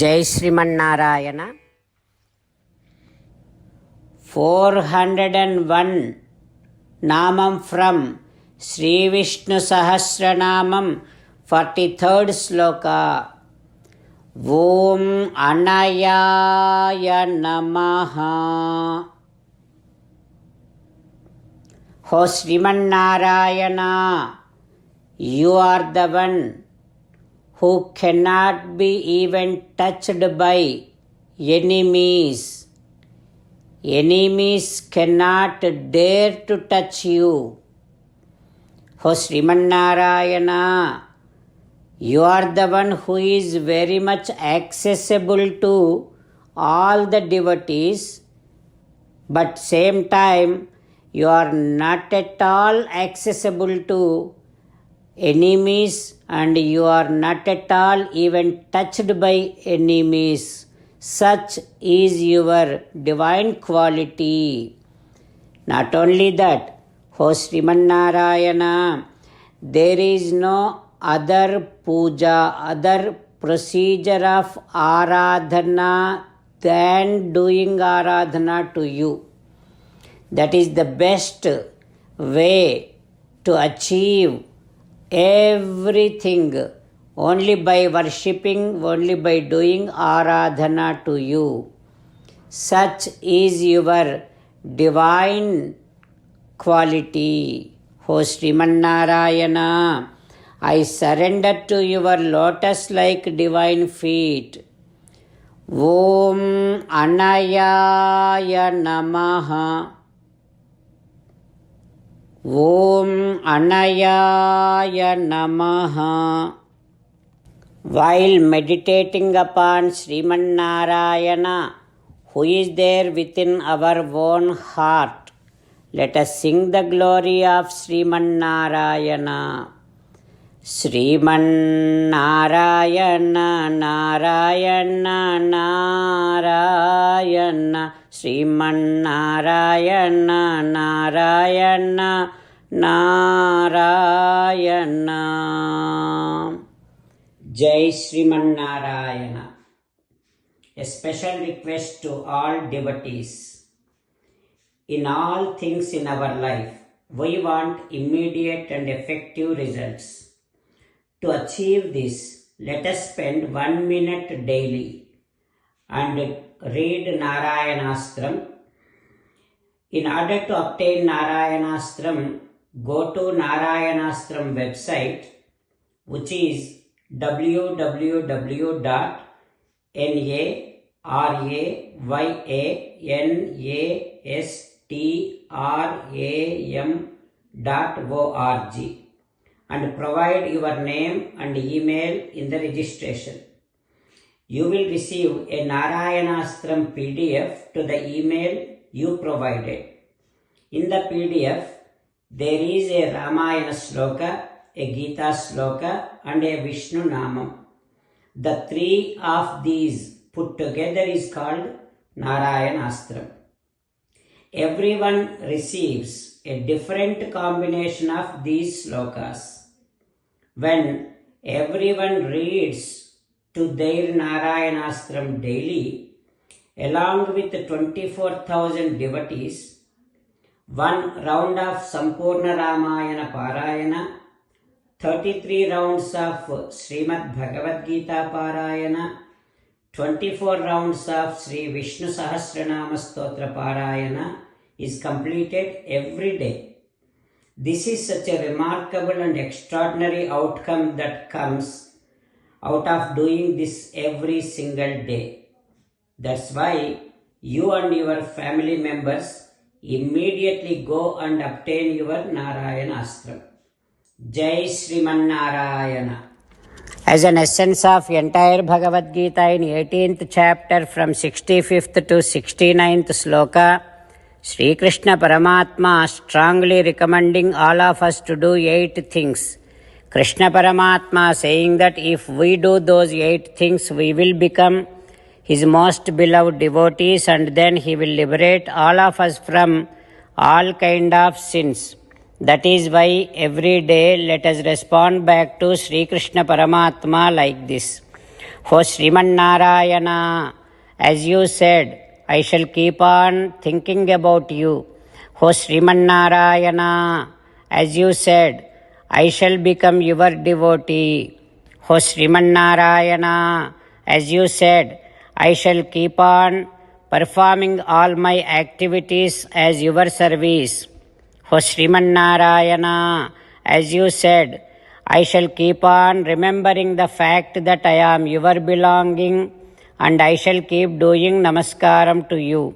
జై శ్రీమన్నారాయణ. 401 నామం from Sri Vishnu Sahasranamam 43rd శ్లోక. ఓం అనయాయ నమః. హో Srimannarayana, you are the one who cannot be even touched by enemies. Enemies cannot dare to touch you. O Srimannarayana, you are the one who is very much accessible to all the devotees, but same time you are not at all accessible to enemies, and you are not at all even touched by enemies. Such is your divine quality. Not only that, O Srimannarayana, there is no other puja, other procedure of aradhana than doing aradhana to you. That is the best way to achieve everything, only by worshipping, only by doing aradhana to you. Such is your divine quality. O Srimannarayana, I surrender to your lotus-like divine feet. Om Anayaya Namaha. Om Anayaya Namaha. While meditating upon Srimannarayana, who is there within our own heart, let us sing the glory of Srimannarayana. Srimannarayana Narayana Narayana, Srimannarayana Narayana Narayana. Jai Srimannarayana. A special request to all devotees. In all things in our life, we want immediate and effective results. To achieve this, let us spend 1 minute daily and read Narayanastram. In order to obtain Narayanastram, go to Narayanastram website, which is www.narayanastram.org, and provide your name and email in the registration. You will receive a Narayanastram PDF to the email you provided. In the PDF, there is a Ramayana Sloka, a Gita Sloka, and a Vishnu Namam. The three of these put together is called Narayanastram. Everyone receives a different combination of these slokas. When everyone reads to their Narayanastram daily, along with 24,000 devotees, 1 round of Sampurna Ramayana Parayana, 33 rounds of Srimad Bhagavad Gita Parayana, 24 rounds of Sri Vishnu Sahasranama Stotra Parayana is completed every day. This is such a remarkable and extraordinary outcome that comes out of doing this every single day. That's why you and your family members immediately go and obtain your Narayanastram. Jai Srimannarayana. As an essence of entire Bhagavad Gita in 18th chapter from 65th to 69th sloka, Sri Krishna Paramatma strongly recommending all of us to do 8 things. Krishna Paramatma saying that if we do those 8 things, we will become his most beloved devotees, and then he will liberate all of us from all kind of sins. That is why every day let us respond back to Sri Krishna Paramatma like this. O Srimannarayana, as you said, I shall keep on thinking about you. O Srimannarayana, as you said, I shall become your devotee. O Srimannarayana, as you said, I shall keep on performing all my activities as your service. O Srimannarayana, as you said, I shall keep on remembering the fact that I am your belonging and I shall keep doing namaskaram to you.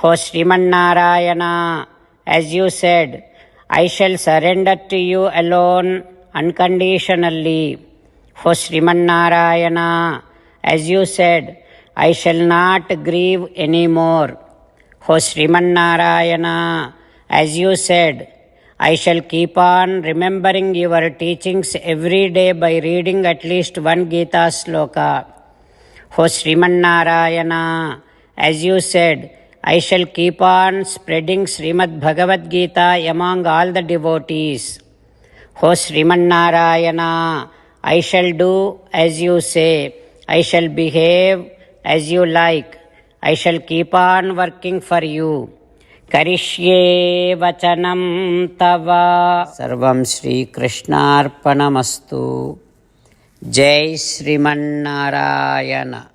O Srimannarayana, as you said, I shall surrender to you alone unconditionally. O Srimannarayana, as you said, I shall not grieve anymore. O Srimannarayana, as you said, I shall keep on remembering your teachings every day by reading at least one Gita sloka. O Srimannarayana, as you said, I shall keep on spreading Srimad Bhagavad Gita among all the devotees. O Srimannarayana, I shall do as you say. I shall behave as you like. I shall keep on working for you. Karishye vachanam tava. Sarvam Shri Krishnarpanamastu. Jai Srimannarayana.